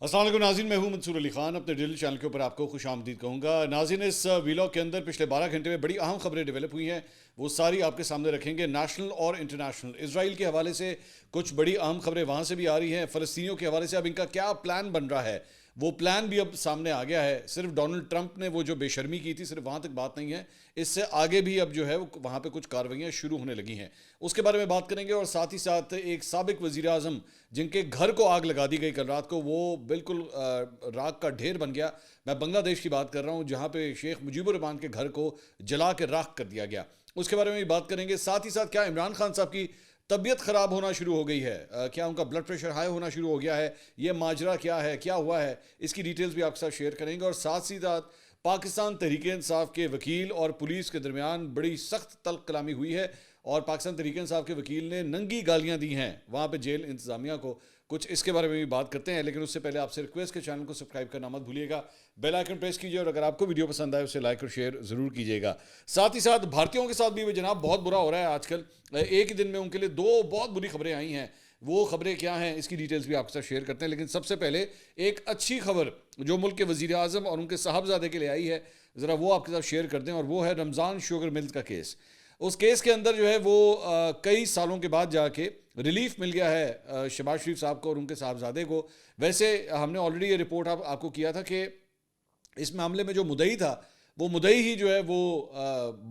السلام علیکم ناظرین، میں ہوں منصور علی خان، اپنے ڈیلی چینل کے اوپر آپ کو خوش آمدید کہوں گا۔ ناظرین، اس ویلاگ کے اندر پچھلے 12 گھنٹے میں بڑی اہم خبریں ڈیولپ ہوئی ہیں، وہ ساری آپ کے سامنے رکھیں گے۔ نیشنل اور انٹرنیشنل، اسرائیل کے حوالے سے کچھ بڑی اہم خبریں وہاں سے بھی آ رہی ہیں، فلسطینیوں کے حوالے سے اب ان کا کیا پلان بن رہا ہے، وہ پلان بھی اب سامنے آ گیا ہے۔ صرف ڈونلڈ ٹرمپ نے وہ جو بے شرمی کی تھی، صرف وہاں تک بات نہیں ہے، اس سے آگے بھی اب جو ہے وہاں پہ کچھ کارروائیاں شروع ہونے لگی ہیں، اس کے بارے میں بات کریں گے۔ اور ساتھ ہی ساتھ ایک سابق وزیر اعظم جن کے گھر کو آگ لگا دی گئی کل رات کو، وہ بالکل راکھ کا ڈھیر بن گیا۔ میں بنگلہ دیش کی بات کر رہا ہوں، جہاں پہ شیخ مجیب الرحمان کے گھر کو جلا کے راکھ کر دیا گیا، اس کے بارے میں بھی بات کریں گے۔ ساتھ ہی ساتھ کیا عمران خان صاحب کی طبیعت خراب ہونا شروع ہو گئی ہے، کیا ان کا بلڈ پریشر ہائی ہونا شروع ہو گیا ہے، یہ ماجرا کیا ہے، کیا ہوا ہے، اس کی ڈیٹیلز بھی آپ کے ساتھ شیئر کریں گے۔ اور ساتھ ہی ساتھ پاکستان تحریک انصاف کے وکیل اور پولیس کے درمیان بڑی سخت تلخ کلامی ہوئی ہے، اور پاکستان تحریک انصاف کے وکیل نے ننگی گالیاں دی ہیں وہاں پہ جیل انتظامیہ کو۔ کچھ اس کے بارے میں بھی بات کرتے ہیں، لیکن اس سے پہلے آپ سے ریکویسٹ کے چینل کو سبسکرائب کرنا مت بھولیے گا، بیل آئیکن پریس کیجیے، اور اگر آپ کو ویڈیو پسند آئے اسے لائک اور شیئر ضرور کیجیے گا۔ ساتھ ہی ساتھ بھارتیوں کے ساتھ بھی جناب بہت برا ہو رہا ہے آج کل، ایک ہی دن میں ان کے لیے 2 بہت بری خبریں آئی ہیں۔ وہ خبریں کیا ہیں اس کی ڈیٹیلز بھی آپ کے ساتھ شیئر کرتے ہیں، لیکن سب سے پہلے ایک اچھی خبر جو ملک کے وزیر اعظم اور ان کے صاحبزادے کے لیے آئی ہے، ذرا وہ آپ کے ساتھ شیئر کرتے ہیں، اور وہ ہے رمضان شوگر ملز کا کیس۔ اس کیس کے اندر جو ہے وہ کئی سالوں کے بعد جا کے ریلیف مل گیا ہے شہباز شریف صاحب کو اور ان کے صاحبزادے کو۔ ویسے ہم نے آلریڈی یہ رپورٹ آپ کو کیا تھا کہ اس معاملے میں جو مدعی تھا، وہ مدعی ہی جو ہے وہ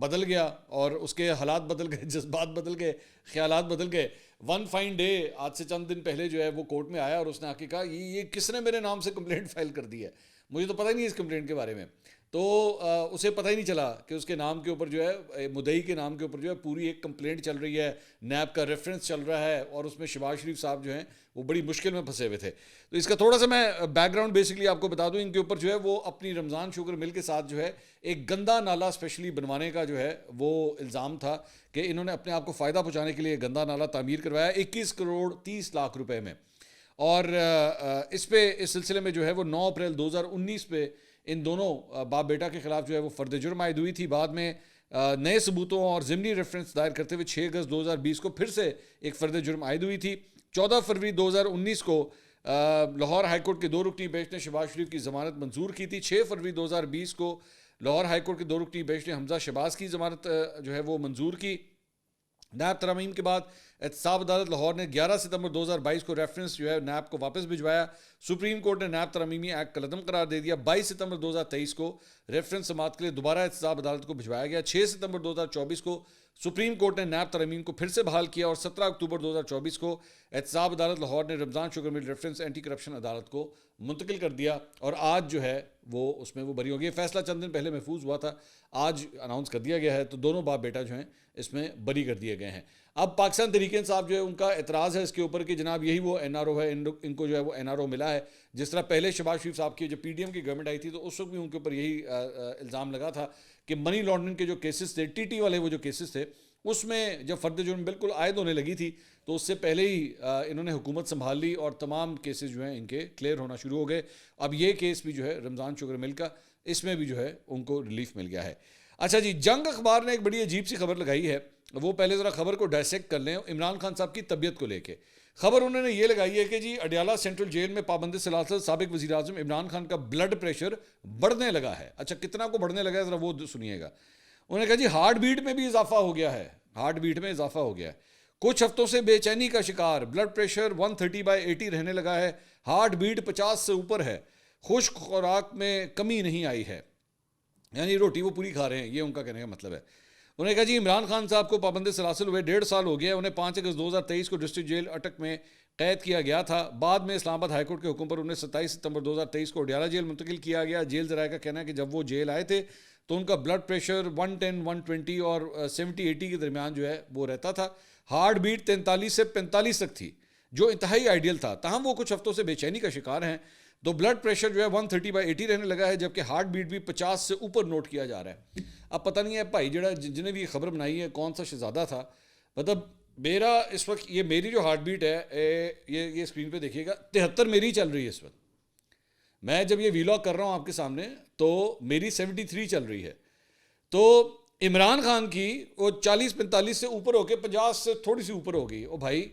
بدل گیا، اور اس کے حالات بدل گئے، جذبات بدل گئے، خیالات بدل گئے۔ ون فائن ڈے آج سے چند دن پہلے جو ہے وہ کورٹ میں آیا، اور اس نے آ کے کہا یہ کس نے میرے نام سے کمپلینٹ فائل کر دی ہے، مجھے تو پتہ ہی نہیں اس کمپلینٹ کے بارے میں۔ تو اسے پتہ ہی نہیں چلا کہ اس کے نام کے اوپر جو ہے، مدعی کے نام کے اوپر جو ہے پوری ایک کمپلینٹ چل رہی ہے، نیب کا ریفرنس چل رہا ہے، اور اس میں شہباز شریف صاحب جو ہیں وہ بڑی مشکل میں پھنسے ہوئے تھے۔ تو اس کا تھوڑا سا میں بیک گراؤنڈ بیسکلی آپ کو بتا دوں، ان کے اوپر جو ہے وہ اپنی رمضان شوگر مل کے ساتھ جو ہے ایک گندا نالا اسپیشلی بنوانے کا جو ہے وہ الزام تھا، کہ انہوں نے اپنے آپ کو فائدہ پہنچانے کے لیے گندا نالا تعمیر کروایا 21 کروڑ 30 لاکھ روپے میں۔ اور اس سلسلے میں جو ہے وہ 9 اپریل 2019 پہ ان دونوں باپ بیٹا کے خلاف جو ہے وہ فرد جرم عائد ہوئی تھی۔ بعد میں نئے ثبوتوں اور ضمنی ریفرنس دائر کرتے ہوئے 6 اگست 2020 کو پھر سے ایک فرد جرم عائد ہوئی تھی۔ 14 فروری 2019 کو لاہور ہائی کورٹ کے 2 رکنی بینچ نے شہباز شریف کی ضمانت منظور کی تھی۔ 6 فروری 2020 کو لاہور ہائی کورٹ کے 2 رکنی بینچ نے حمزہ شہباز کی ضمانت جو ہے وہ منظور کی۔ نیب ترامیم کے بعد احتساب عدالت لاہور نے 11 ستمبر 2022 کو ریفرنس جو ہے نیب کو واپس بھجوایا۔ سپریم کورٹ نے نیب ترمیمی ایکٹ کالعدم قرار دے دیا۔ 22 ستمبر 2023 کو ریفرنس سماعت کے لیے دوبارہ احتساب عدالت کو بھجوایا گیا۔ 6 ستمبر 2024 کو سپریم کورٹ نے نیب ترمیم کو پھر سے بحال کیا، اور 17 اکتوبر 2024 کو احتساب عدالت لاہور نے Ramzan sugar mill reference anti corruption عدالت کو منتقل کر دیا، اور آج جو ہے وہ اس میں وہ بری ہو گئی۔ فیصلہ چند دن پہلے محفوظ ہوا تھا، آج اناؤنس کر دیا گیا ہے، تو دونوں باپ بیٹا جو ہیں اس میں بری کر دیے گئے ہیں۔ اب پاکستان تحریک انصاف جو ہے ان کا اعتراض ہے اس کے اوپر کہ جناب یہی وہ این آر او ہے، ان کو جو ہے وہ این آر او ملا ہے، جس طرح پہلے شہباز شریف صاحب کی جب پی ڈی ایم کی گورنمنٹ آئی تھی تو اس وقت بھی ان کے اوپر یہی الزام لگا تھا کہ منی لانڈرنگ کے جو کیسز تھے، ٹی ٹی والے وہ جو کیسز تھے، اس میں جب فرد جرم بالکل عائد ہونے لگی تھی تو اس سے پہلے ہی انہوں نے حکومت سنبھال لی، اور تمام کیسز جو ہیں ان کے کلیئر ہونا شروع ہو گئے۔ اب یہ کیس بھی جو ہے رمضان شوگر مل کا، اس میں بھی جو ہے ان کو ریلیف مل گیا ہے۔ اچھا جی، جنگ اخبار نے ایک بڑی عجیب سی خبر لگائی ہے، وہ پہلے ذرا خبر کو ڈائسیکٹ کر لیں۔ عمران خان صاحب کی طبیعت کو لے کے خبر انہوں نے یہ لگائی ہے کہ جی اڈیالہ سینٹرل جیل میں پابند سلاسل سابق وزیر اعظم عمران خان کا بلڈ پریشر بڑھنے لگا ہے۔ اچھا کتنا کو بڑھنے لگا ہے ذرا وہ سنیے گا۔ انہوں نے کہا جی ہارٹ بیٹ میں بھی اضافہ ہو گیا ہے، ہارٹ بیٹ میں اضافہ ہو گیا ہے، کچھ ہفتوں سے بے چینی کا شکار، بلڈ پریشر 130/80 رہنے لگا ہے، ہارٹ بیٹ 50 سے اوپر ہے، خشک خوراک میں کمی نہیں آئی ہے، یعنی روٹی وہ پوری کھا رہے ہیں، یہ ان کا کہنے کا مطلب ہے۔ انہوں نے کہا جی عمران خان صاحب کو پابند سلاسل ہوئے 1.5 سال ہو گیا ہے، انہیں 5 اگست 2023 کو ڈسٹرکٹ جیل اٹک میں قید کیا گیا تھا۔ بعد میں اسلام آباد ہائی کورٹ کے حکم پر انہیں 27 ستمبر 2023 کو اڈیالہ جیل منتقل کیا گیا۔ جیل ذرائع کا کہنا ہے کہ جب وہ جیل آئے تھے تو ان کا بلڈ پریشر 110 120 اور 70 80 کے درمیان جو ہے وہ رہتا تھا، ہارٹ بیٹ 43 سے 45 تک تھی، جو انتہائی آئیڈیل تھا۔ تاہم وہ کچھ ہفتوں سے بے چینی کا شکار ہیں، تو بلڈ پریشر جو ہے 130/80 رہنے لگا ہے، جبکہ ہارٹ بیٹ بھی 50 سے اوپر نوٹ کیا جا رہا ہے۔ اب پتہ نہیں ہے بھائی جنہیں بھی یہ خبر بنائی ہے کون سا شہزادہ تھا، مطلب میرا اس وقت یہ میری جو ہارٹ بیٹ ہے یہ اسکرین پہ دیکھیے گا 73 میری چل رہی ہے اس وقت۔ میں جب یہ ویلاگ کر رہا ہوں آپ کے سامنے تو میری 73 چل رہی ہے، تو عمران خان کی وہ 40 45 سے اوپر ہو کے 50 سے تھوڑی سی اوپر ہو گئی۔ او بھائی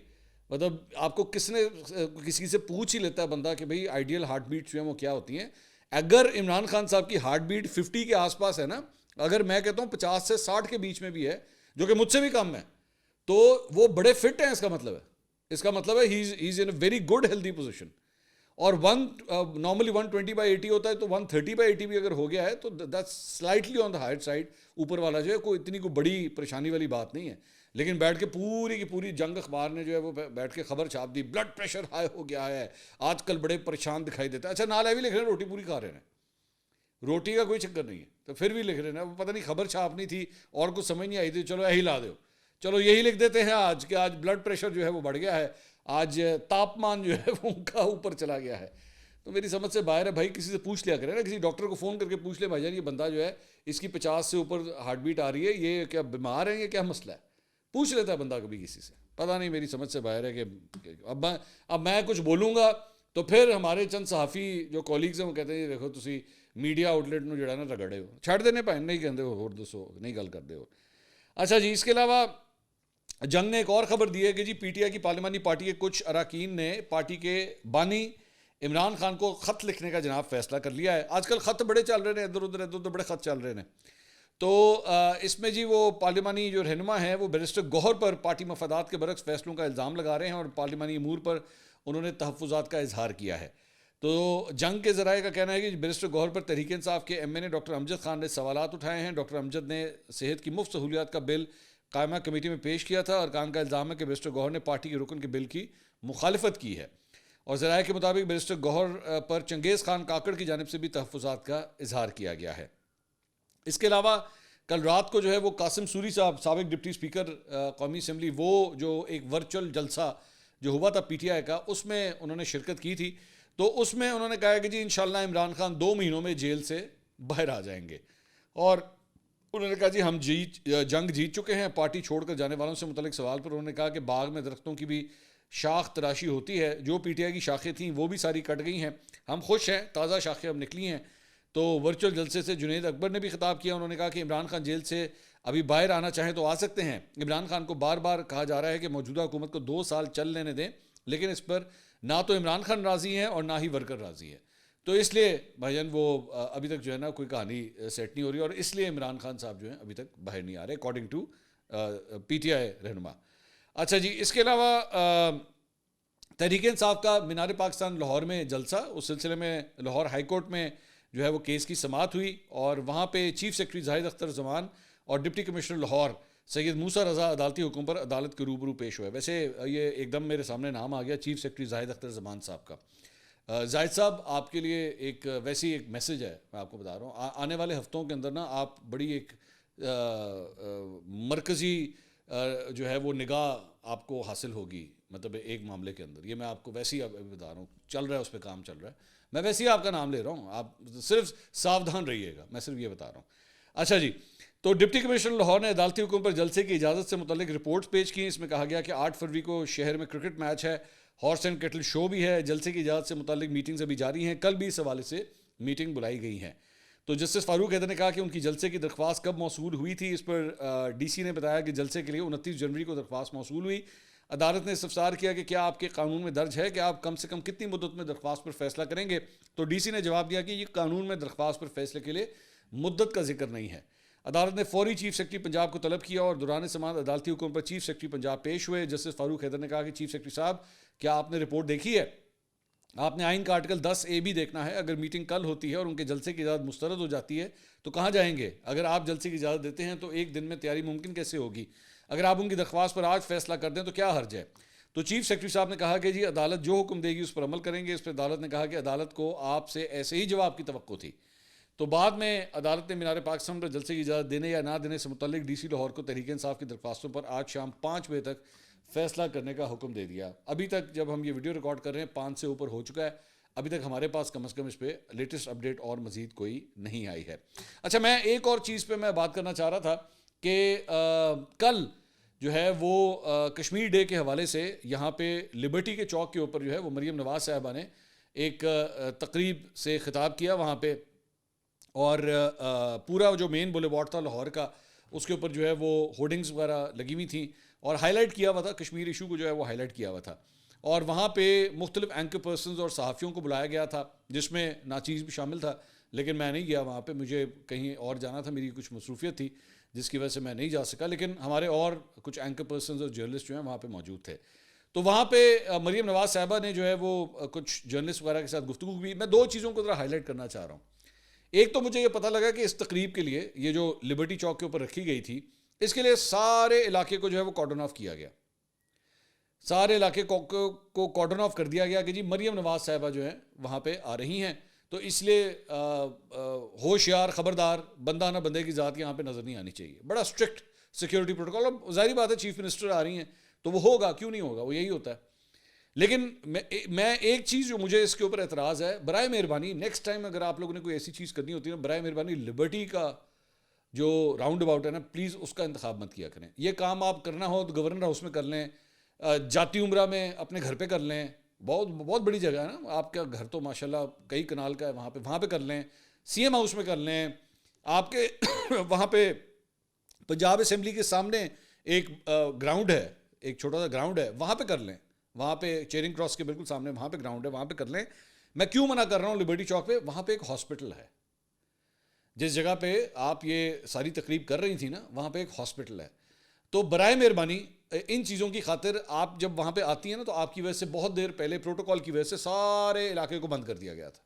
مطلب آپ کو کسی سے پوچھ ہی لیتا ہے بندہ کہ بھئی آئیڈیل ہارٹ بیٹ جو ہیں وہ کیا ہوتی ہیں. اگر عمران خان صاحب کی ہارٹ بیٹ 50 کے آس پاس ہے نا, اگر میں کہتا ہوں 50 سے 60 کے بیچ میں بھی ہے, جو کہ مجھ سے بھی کم ہے, تو وہ بڑے فٹ ہیں. اس کا مطلب ہے he is in a very good healthy position. اور نارملی 120/80 ہوتا ہے, تو 130/80 بھی اگر ہو گیا ہے تو that's slightly on the higher side. اوپر والا جو ہے کوئی اتنی کوئی بڑی پریشانی والی بات نہیں ہے. لیکن بیٹھ کے پوری کی پوری جنگ اخبار نے جو ہے وہ بیٹھ کے خبر چھاپ دی, بلڈ پریشر ہائی ہو گیا ہے, آج کل بڑے پریشان دکھائی دیتا ہے. اچھا نال ہے بھی لکھ رہے ہیں روٹی پوری کھا رہے ہیں, روٹی کا کوئی چکر نہیں ہے, تو پھر بھی لکھ رہے ہیں. وہ پتہ نہیں خبر چھاپنی تھی اور کچھ سمجھ نہیں آئی تھی, چلو یہی لا دو, چلو یہی لکھ دیتے ہیں آج کہ آج بلڈ پریشر جو ہے وہ بڑھ گیا ہے, آج تاپمان جو ہے وہ ان کا اوپر چلا گیا ہے. تو میری سمجھ سے باہر ہے بھائی, کسی سے پوچھ لیا کرے نا, کسی ڈاکٹر کو فون کر کے پوچھ لے بھائی جان یہ بندہ جو ہے اس کی 50 سے اوپر ہارٹ بیٹ آ رہی ہے, یہ کیا بیمار ہے, یہ کیا مسئلہ ہے, پوچھ لیتا ہے بندہ کبھی کسی سے. پتہ نہیں, میری سمجھ سے باہر ہے کہ اب میں کچھ بولوں گا تو پھر ہمارے چند صحافی جو کولیگز ہیں وہ کہتے ہیں دیکھو تسی میڈیا آؤٹلیٹ نو جڑا نا رگڑے ہو, چھڑ دینے پائیں نہیں کہتے ہو, اور دسو نہیں گل کرتے ہو. اچھا جی, اس کے علاوہ جنگ نے ایک اور خبر دی ہے کہ جی پی ٹی آئی کی پارلیمانی پارٹی کے کچھ اراکین نے پارٹی کے بانی عمران خان کو خط لکھنے کا جناب فیصلہ کر لیا ہے. آج کل خط بڑے چل رہے ہیں, ادھر ادھر بڑے خط چل رہے ہیں. تو اس میں جی وہ پارلیمانی جو رہنما ہیں وہ بیرسٹر گوہر پر پارٹی مفادات کے برعکس فیصلوں کا الزام لگا رہے ہیں, اور پارلیمانی امور پر انہوں نے تحفظات کا اظہار کیا ہے. تو جنگ کے ذرائع کا کہنا ہے کہ بیرسٹر گوہر پر تحریک انصاف کے ایم این اے ڈاکٹر امجد خان نے سوالات اٹھائے ہیں. ڈاکٹر امجد نے صحت کی مفت سہولیات کا بل قائمہ کمیٹی میں پیش کیا تھا, اور کان کا الزام ہے کہ بیرسٹر گوہر نے پارٹی کے رکن کے بل کی مخالفت کی ہے. اور ذرائع کے مطابق بیرسٹر گوہر پر چنگیز خان کاکڑ کی جانب سے بھی تحفظات کا اظہار کیا گیا ہے. اس کے علاوہ کل رات کو جو ہے وہ قاسم سوری صاحب سابق ڈپٹی اسپیکر قومی اسمبلی, وہ جو ایک ورچوئل جلسہ جو ہوا تھا پی ٹی آئی کا, اس میں انہوں نے شرکت کی تھی. تو اس میں انہوں نے کہا کہ جی انشاءاللہ عمران خان 2 مہینوں میں جیل سے باہر آ جائیں گے, اور انہوں نے کہا جی ہم جنگ جیت چکے ہیں. پارٹی چھوڑ کر جانے والوں سے متعلق سوال پر انہوں نے کہا کہ باغ میں درختوں کی بھی شاخ تراشی ہوتی ہے, جو پی ٹی آئی کی شاخیں تھیں وہ بھی ساری کٹ گئی ہیں, ہم خوش ہیں, تازہ شاخیں اب نکلی ہیں. تو ورچوئل جلسے سے جنید اکبر نے بھی خطاب کیا, انہوں نے کہا کہ عمران خان جیل سے ابھی باہر آنا چاہیں تو آ سکتے ہیں. عمران خان کو بار بار کہا جا رہا ہے کہ موجودہ حکومت کو 2 سال چل لینے دیں, لیکن اس پر نہ تو عمران خان راضی ہیں اور نہ ہی ورکر راضی ہے. تو اس لیے بھائی جان وہ ابھی تک جو ہے نا کوئی کہانی سیٹ نہیں ہو رہی, اور اس لیے عمران خان صاحب جو ہیں ابھی تک باہر نہیں آ رہے according to P T I رہنما. اچھا جی, اس کے علاوہ تحریک انصاف کا مینار پاکستان لاہور میں جلسہ, اس سلسلے میں لاہور ہائی کورٹ میں جو ہے وہ کیس کی سماعت ہوئی, اور وہاں پہ چیف سیکرٹری زاہد اختر زمان اور ڈپٹی کمشنر لاہور سید موسیٰ رضا عدالتی حکم پر عدالت کے روبرو پیش ہوئے. ویسے یہ ایک دم میرے سامنے نام آ گیا چیف سیکرٹری زاہد اختر زمان صاحب کا. زاہد صاحب آپ کے لیے ایک ویسی ایک میسج ہے, میں آپ کو بتا رہا ہوں, آنے والے ہفتوں کے اندر نا آپ بڑی ایک مرکزی جو ہے وہ نگاہ آپ کو حاصل ہوگی, مطلب ایک معاملے کے اندر. یہ میں آپ کو ویسے ہی بتا رہا ہوں, چل رہا ہے اس پہ کام چل رہا ہے, میں ویسے ہی آپ کا نام لے رہا ہوں, آپ صرف ساودھان رہیے گا, میں صرف یہ بتا رہا ہوں. اچھا جی, تو ڈپٹی کمشنر لاہور نے عدالتی حکم پر جلسے کی اجازت سے متعلق رپورٹس پیش کی. اس میں کہا گیا کہ 8 فروری کو شہر میں کرکٹ میچ ہے, ہارس اینڈ کیٹل شو بھی ہے, جلسے کی اجازت سے متعلق میٹنگز ابھی جاری ہیں, کل بھی اس حوالے سے میٹنگ بلائی گئی ہیں. تو جسٹس فاروق حیدر نے کہا کہ ان کی جلسے کی درخواست کب موصول ہوئی تھی. اس پر ڈی سی نے بتایا کہ جلسے کے لیے 29 جنوری کو درخواست موصول ہوئی. عدالت نے استفسار کیا کہ کیا آپ کے قانون میں درج ہے کہ آپ کم سے کم کتنی مدت میں درخواست پر فیصلہ کریں گے. تو ڈی سی نے جواب دیا کہ یہ قانون میں درخواست پر فیصلے کے لیے مدت کا ذکر نہیں ہے. عدالت نے فوری چیف سیکرٹری پنجاب کو طلب کیا, اور دوران سماعت عدالتی حکم پر چیف سیکرٹری پنجاب پیش ہوئے. جسٹس فاروق حیدر نے کہا کہ چیف سیکرٹری صاحب کیا آپ نے رپورٹ دیکھی ہے, آپ نے آئین کا آرٹیکل 10A بھی دیکھنا ہے. اگر میٹنگ کل ہوتی ہے اور ان کے جلسے کی اجازت مسترد ہو جاتی ہے تو کہاں جائیں گے. اگر آپ جلسے کی اجازت دیتے ہیں تو ایک دن میں تیاری ممکن کیسے ہوگی. اگر آپ ان کی درخواست پر آج فیصلہ کر دیں تو کیا حرج ہے. تو چیف سیکرٹری صاحب نے کہا کہ جی عدالت جو حکم دے گی اس پر عمل کریں گے. اس پر عدالت نے کہا کہ عدالت کو آپ سے ایسے ہی جواب کی توقع تھی. تو بعد میں عدالت نے مینار پاکستان پر جلسے کی اجازت دینے یا نہ دینے سے متعلق ڈی سی لاہور کو تحریک انصاف کی درخواستوں پر آج شام 5 بجے تک فیصلہ کرنے کا حکم دے دیا. ابھی تک جب ہم یہ ویڈیو ریکارڈ کر رہے ہیں 5 سے اوپر ہو چکا ہے, ابھی تک ہمارے پاس کم از کم اس پہ لیٹسٹ اپڈیٹ اور مزید کوئی نہیں آئی ہے. اچھا, میں ایک اور چیز پہ میں بات کرنا چاہ رہا تھا کہ کل جو ہے وہ کشمیر ڈے کے حوالے سے یہاں پہ لبرٹی کے چوک کے اوپر جو ہے وہ مریم نواز صاحبہ نے ایک تقریب سے خطاب کیا وہاں پہ, اور پورا جو مین بولی وارڈ تھا لاہور کا اس کے اوپر جو ہے وہ ہورڈنگز وغیرہ لگی ہوئی تھیں, اور ہائی لائٹ کیا ہوا تھا کشمیر ایشو کو جو ہے وہ ہائی لائٹ کیا ہوا تھا, اور وہاں پہ مختلف اینکر پرسنز اور صحافیوں کو بلایا گیا تھا جس میں ناچیز بھی شامل تھا, لیکن میں نہیں گیا وہاں پہ, مجھے کہیں اور جانا تھا, میری کچھ مصروفیت تھی جس کی وجہ سے میں نہیں جا سکا, لیکن ہمارے اور کچھ اینکر پرسنز اور جرنلسٹ جو ہیں وہاں پہ موجود تھے. تو وہاں پہ مریم نواز صاحبہ نے جو ہے وہ کچھ جرنلسٹ وغیرہ کے ساتھ گفتگو بھی. میں 2 چیزوں کو ذرا ہائی لائٹ کرنا چاہ رہا ہوں. ایک تو مجھے یہ پتہ لگا کہ اس تقریب کے لیے یہ جو لبرٹی چوک کے اوپر رکھی گئی تھی, اس کے لیے سارے علاقے کو جو ہے وہ کارڈن آف کیا گیا, سارے علاقے کو کارڈن آف کر دیا گیا کہ جی مریم نواز صاحبہ جو ہیں وہاں پہ آ رہی ہیں, تو اس لیے ہوشیار, خبردار, بندہ نہ بندے کی ذات یہاں پہ نظر نہیں آنی چاہیے. بڑا اسٹرکٹ سیکیورٹی پروٹوکول, اور ظاہری بات ہے چیف منسٹر آ رہی ہیں تو وہ ہوگا, کیوں نہیں ہوگا, وہ یہی ہوتا ہے. لیکن میں ایک چیز جو مجھے اس کے اوپر اعتراض ہے, برائے مہربانی نیکسٹ ٹائم اگر آپ لوگوں نے کوئی ایسی چیز کرنی ہوتی ہے, برائے مہربانی لبرٹی کا جو راؤنڈ اباؤٹ ہے نا, پلیز اس کا انتخاب مت کیا کریں. یہ کام آپ کرنا ہو تو گورنر ہاؤس میں کر لیں, جاتی عمرہ میں اپنے گھر پہ کر لیں, بہت بڑی جگہ ہے نا, آپ کا گھر تو ماشاءاللہ کئی کنال کا ہے, وہاں پہ کر لیں, سی ایم ہاؤس میں کر لیں, آپ کے وہاں پہ پنجاب اسمبلی کے سامنے ایک گراؤنڈ ہے, ایک چھوٹا سا گراؤنڈ ہے, وہاں پہ کر لیں, وہاں پہ چیرنگ کراس کے بالکل سامنے وہاں پہ گراؤنڈ ہے, وہاں پہ کر لیں. میں کیوں منع کر رہا ہوں لبرٹی چوک پہ, وہاں پہ ایک ہاسپٹل ہے, جس جگہ پہ آپ یہ ساری تقریب کر رہی تھی نا وہاں پہ ایک ہاسپٹل ہے. تو برائے مہربانی ان چیزوں کی خاطر آپ جب وہاں پہ آتی ہیں نا, تو آپ کی وجہ سے بہت دیر پہلے پروٹوکول کی وجہ سے سارے علاقے کو بند کر دیا گیا تھا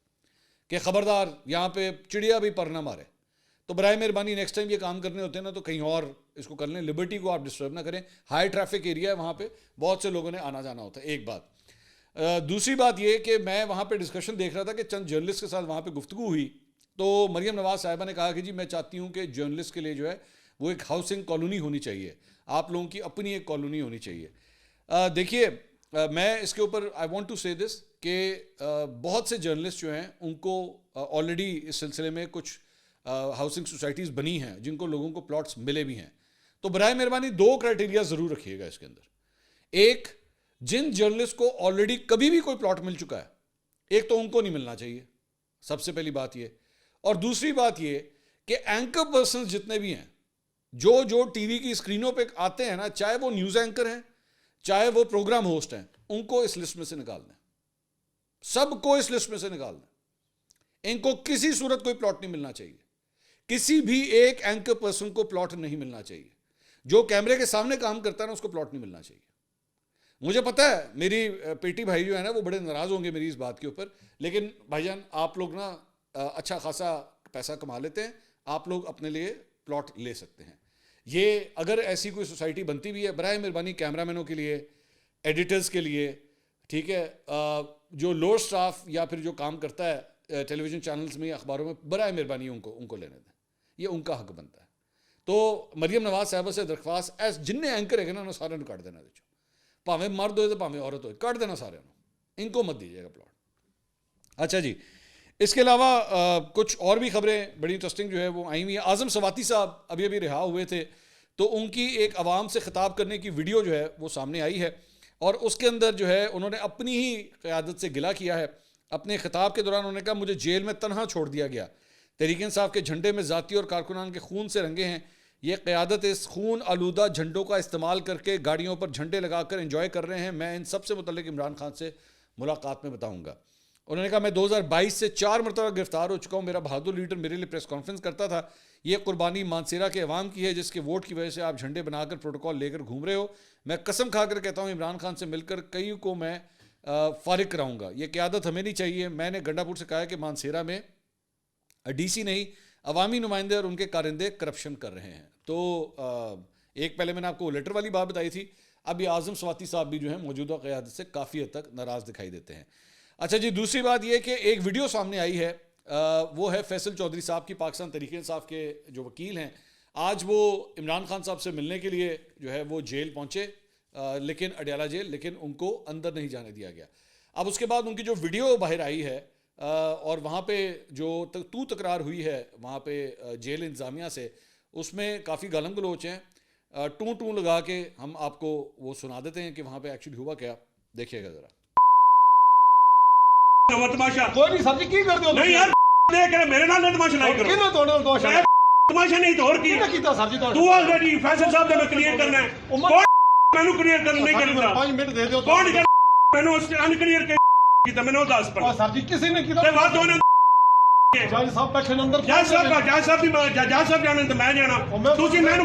کہ خبردار یہاں پہ چڑیا بھی پر نہ مارے. تو برائے مہربانی نیکسٹ ٹائم یہ کام کرنے ہوتے ہیں نا تو کہیں اور اس کو کر لیں, لبرٹی کو آپ ڈسٹرب نہ کریں, ہائی ٹریفک ایریا ہے وہاں پہ, بہت سے لوگوں نے آنا جانا ہوتا ہے. ایک بات. دوسری بات یہ کہ میں وہاں پہ ڈسکشن دیکھ رہا تھا کہ چند جرنلسٹ کے ساتھ وہاں پہ گفتگو ہوئی, تو مریم نواز صاحبہ نے کہا کہ جی میں چاہتی ہوں کہ جرنلسٹ کے لیے جو ہے وہ ایک ہاؤسنگ کالونی ہونی چاہیے, آپ لوگوں کی اپنی ایک کالونی ہونی چاہیے. دیکھیے میں اس کے اوپر آئی وانٹ ٹو سے دس کہ بہت سے جرنلسٹ جو ہیں ان کو آلریڈی اس سلسلے میں کچھ ہاؤسنگ سوسائٹیز بنی ہیں جن کو لوگوں کو پلاٹس ملے بھی ہیں. تو برائے مہربانی 2 کرائٹیریا ضرور رکھیے گا اس کے اندر. ایک, جن جرنلسٹ کو آلریڈی کبھی بھی کوئی پلاٹ مل چکا ہے, ایک تو ان کو نہیں ملنا چاہیے, سب سے پہلی بات یہ. اور دوسری بات یہ کہ اینکر پرسنز جتنے بھی ہیں جو ٹی وی کی اسکرینوں پہ آتے ہیں نا, چاہے وہ نیوز اینکر ہیں چاہے وہ پروگرام ہوسٹ ہیں, ان کو اس لسٹ میں سے نکال دیں, سب کو اس لسٹ میں سے نکال دیں. ان کو کسی صورت کوئی پلاٹ نہیں ملنا چاہیے, کسی بھی ایک اینکر پرسن کو پلاٹ نہیں ملنا چاہیے. جو کیمرے کے سامنے کام کرتا ہے نا اس کو پلاٹ نہیں ملنا چاہیے. مجھے پتہ ہے میری پیٹی بھائی جو ہے نا وہ بڑے ناراض ہوں گے میری اس بات کے اوپر, لیکن بھائی جان آپ لوگ نا اچھا خاصا پیسہ کما لیتے ہیں, آپ لوگ اپنے لیے پلاٹ لے سکتے ہیں. یہ اگر ایسی کوئی سوسائٹی بنتی بھی ہے, برائے مہربانی کیمرہ مینوں کے لیے, ایڈیٹرز کے لیے, ٹھیک ہے, جو لوور سٹاف یا پھر جو کام کرتا ہے ٹیلی ویژن چینلز میں یا اخباروں میں, برائے مہربانی ان کو لینے دیں, یہ ان کا حق بنتا ہے. تو مریم نواز صاحبہ سے درخواست, جن نے اینکر ہے نا سارے کاٹ دینا, بھاویں مرد ہوئے تو بھاویں عورت ہوئے, کاٹ دینا سارے, ان کو مت دیجیے گا پلاٹ. اچھا جی, اس کے علاوہ کچھ اور بھی خبریں بڑی انٹرسٹنگ جو ہے وہ آئی ہوئی ہیں. اعظم سواتی صاحب ابھی رہا ہوئے تھے, تو ان کی ایک عوام سے خطاب کرنے کی ویڈیو جو ہے وہ سامنے آئی ہے, اور اس کے اندر جو ہے انہوں نے اپنی ہی قیادت سے گلہ کیا ہے. اپنے خطاب کے دوران انہوں نے کہا مجھے جیل میں تنہا چھوڑ دیا گیا, تحریک انصاف کے جھنڈے میں ذاتی اور کارکنان کے خون سے رنگے ہیں, یہ قیادت اس خون آلودہ جھنڈوں کا استعمال کر کے گاڑیوں پر جھنڈے لگا کر انجوائے کر رہے ہیں. میں ان سب سے متعلق عمران خان سے ملاقات میں بتاؤں گا. انہوں نے کہا میں 2022 سے 4 مرتبہ گرفتار ہو چکا ہوں, میرا بہادر لیڈر میرے لیے پریس کانفرنس کرتا تھا, یہ قربانی مانسیرا کے عوام کی ہے جس کے ووٹ کی وجہ سے آپ جھنڈے بنا کر پروٹوکول لے کر گھوم رہے ہو. میں قسم کھا کر کہتا ہوں عمران خان سے مل کر کئی کو میں فارغ کراؤں گا, یہ قیادت ہمیں نہیں چاہیے. میں نے گنڈا پور سے کہا ہے کہ مانسیرا میں ڈی سی نہیں عوامی نمائندے اور ان کے کارندے کرپشن کر رہے ہیں. تو ایک پہلے میں نے آپ کو لیٹر والی بات بتائی تھی, اب یہ اعظم سواتی صاحب بھی جو ہیں موجودہ قیادت سے کافی حد تک ناراض دکھائی دیتے ہیں. اچھا جی, دوسری بات یہ کہ ایک ویڈیو سامنے آئی ہے, وہ ہے فیصل چودھری صاحب کی, پاکستان تحریک انصاف کے جو وکیل ہیں. آج وہ عمران خان صاحب سے ملنے کے لیے جو ہے وہ جیل پہنچے, لیکن اڈیالہ جیل, لیکن ان کو اندر نہیں جانے دیا گیا. اب اس کے بعد ان کی جو ویڈیو باہر آئی ہے اور وہاں پہ جو تکرار ہوئی ہے وہاں پہ جیل انتظامیہ سے, اس میں کافی گالم گلوچ ہیں. ٹوں لگا کے ہم آپ کو وہ سنا دیتے ہیں کہ وہاں پہ ایکچولی ہوا کیا, دیکھیے گا ذرا. کوئی نہیں سر جی کی کر دو نہیں یار دیکھ رہے میرے نال تماشا نہیں کرو کینو توڑ دو تماشا نہیں تو اور کی کیتا سر جی تو آلریڈی فیصل صاحب نے کلیئر کرنا ہے. ਮੈਨੂੰ ਕਲੀਅਰ ਕਰਨ ਨਹੀਂ ਕਰਦਾ 5 ਮਿੰਟ ਦੇ ਦਿਓ ਕੌਣ ਕਰ ਮੈਨੂੰ ਉਸ ਅਨਕਲੀਅਰ ਕੀਤਾ ਮੈਨੂੰ ਦੱਸ ਪਰ ਸਰ ਜੀ ਕਿਸੇ ਨੇ ਕੀਤਾ ਤੇ ਬਾਅਦ ਉਹਨੇ ਜੱਜ ਸਾਹਿਬ ਬੈਠੇ ਨੇ ਅੰਦਰ ਜੱਜ ਸਾਹਿਬ ਵੀ ਜੱਜ ਸਾਹਿਬ ਜਾਣਨ ਤੇ ਮੈਂ ਜਾਣਾ ਤੁਸੀਂ ਮੈਨੂੰ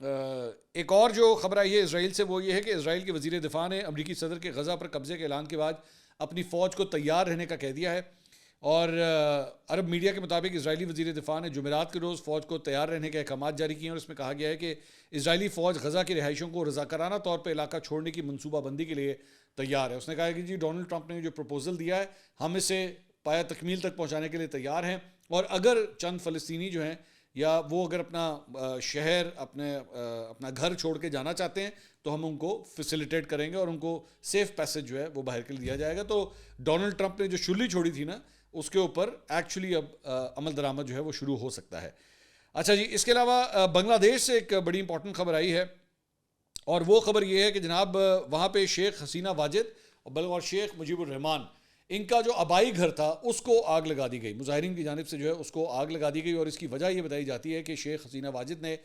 ایک اور جو خبر آئی ہے اسرائیل سے وہ یہ ہے کہ اسرائیل کے وزیر دفاع نے امریکی صدر کے غزہ پر قبضے کے اعلان کے بعد اپنی فوج کو تیار رہنے کا کہہ دیا ہے. اور عرب میڈیا کے مطابق اسرائیلی وزیر دفاع نے جمعرات کے روز فوج کو تیار رہنے کے احکامات جاری کیے ہیں اور اس میں کہا گیا ہے کہ اسرائیلی فوج غزہ کی رہائشوں کو رضاکارانہ طور پہ علاقہ چھوڑنے کی منصوبہ بندی کے لیے تیار ہے. اس نے کہا کہ جی ڈونلڈ ٹرمپ نے جو پروپوزل دیا ہے ہم اسے پایا تکمیل تک پہنچانے کے لیے تیار ہیں, اور اگر چند فلسطینی جو ہیں یا وہ اگر اپنا شہر اپنا گھر چھوڑ کے جانا چاہتے ہیں تو ہم ان کو فیسیلیٹیٹ کریں گے اور ان کو سیف پیسج جو ہے وہ باہر کے لیے دیا جائے گا. تو ڈونلڈ ٹرمپ نے جو شلی چھوڑی تھی نا اس کے اوپر ایکچولی اب عمل درآمد جو ہے وہ شروع ہو سکتا ہے. اچھا جی, اس کے علاوہ بنگلہ دیش سے ایک بڑی امپورٹنٹ خبر آئی ہے, اور وہ خبر یہ ہے کہ جناب وہاں پہ شیخ حسینہ واجد اور شیخ مجیب الرحمان ان کا جو آبائی گھر تھا اس کو آگ لگا دی گئی, مظاہرین کی جانب سے جو ہے اس کو آگ لگا دی گئی. اور اس کی وجہ یہ بتائی جاتی ہے کہ شیخ حسینہ واجد نے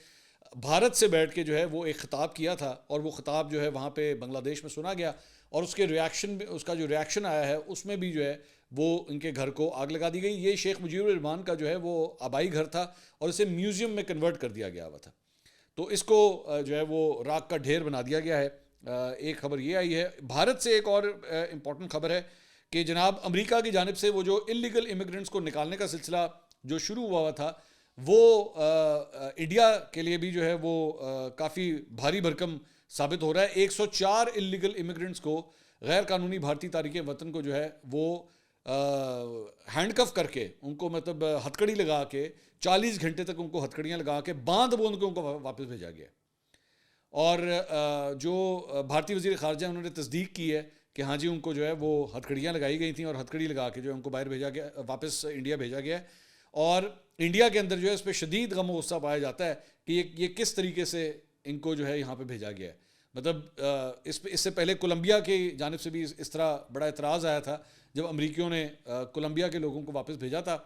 بھارت سے بیٹھ کے جو ہے وہ ایک خطاب کیا تھا, اور وہ خطاب جو ہے وہاں پہ بنگلہ دیش میں سنا گیا, اور اس کا جو ریاکشن آیا ہے اس میں بھی جو ہے وہ ان کے گھر کو آگ لگا دی گئی. یہ شیخ مجیب الرحمان کا جو ہے وہ آبائی گھر تھا اور اسے میوزیم میں کنورٹ کر دیا گیا ہوا تھا, تو اس کو جو ہے وہ راکھ کا ڈھیر بنا دیا گیا ہے. ایک خبر یہ آئی ہے. بھارت سے ایک اور امپورٹنٹ خبر ہے کہ جناب امریکہ کی جانب سے وہ جو انلیگل امیگرنٹس کو نکالنے کا سلسلہ جو شروع ہوا تھا وہ انڈیا کے لیے بھی جو ہے وہ کافی بھاری بھرکم ثابت ہو رہا ہے. 104 انلیگل امیگرنٹس کو, غیر قانونی بھارتی تارکین وطن کو جو ہے وہ ہینڈ کف کر کے ان کو مطلب ہتھکڑی لگا کے 40 گھنٹے تک ان کو ہتھکڑیاں لگا کے باندھ کے ان کو واپس بھیجا گیا. اور جو بھارتی وزیر خارجہ انہوں نے تصدیق کی ہے کہ ہاں جی ان کو جو ہے وہ ہتھکڑیاں لگائی گئی تھیں اور ہتھکڑی لگا کے جو ہے ان کو باہر بھیجا گیا, واپس انڈیا بھیجا گیا ہے. اور انڈیا کے اندر جو ہے اس پہ شدید غم و غصہ پایا جاتا ہے کہ یہ کس طریقے سے ان کو جو ہے یہاں پہ بھیجا گیا ہے. مطلب اس سے پہلے کولمبیا کی جانب سے بھی اس طرح بڑا اعتراض آیا تھا جب امریکیوں نے کولمبیا کے لوگوں کو واپس بھیجا تھا,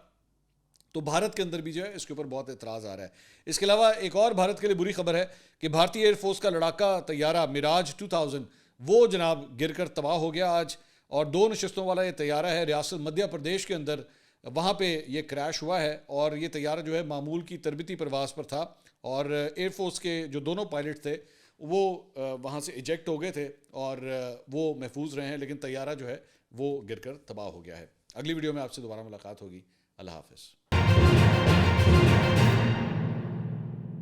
تو بھارت کے اندر بھی جو ہے اس کے اوپر بہت اعتراض آ رہا ہے. اس کے علاوہ ایک اور بھارت کے لیے بری خبر ہے کہ بھارتی ایئر فورس کا لڑاکا طیارہ میراج 2000 وہ جناب گر کر تباہ ہو گیا آج, اور 2 نشستوں والا یہ طیارہ ہے ریاست مدھیہ پردیش کے اندر, وہاں پہ یہ کریش ہوا ہے. اور یہ طیارہ جو ہے معمول کی تربیتی پرواز پر تھا, اور ایئر فورس کے جو دونوں پائلٹ تھے وہ وہاں سے ایجیکٹ ہو گئے تھے اور وہ محفوظ رہے ہیں, لیکن طیارہ جو ہے وہ گر کر تباہ ہو گیا ہے. اگلی ویڈیو میں آپ سے دوبارہ ملاقات ہوگی. اللہ حافظ.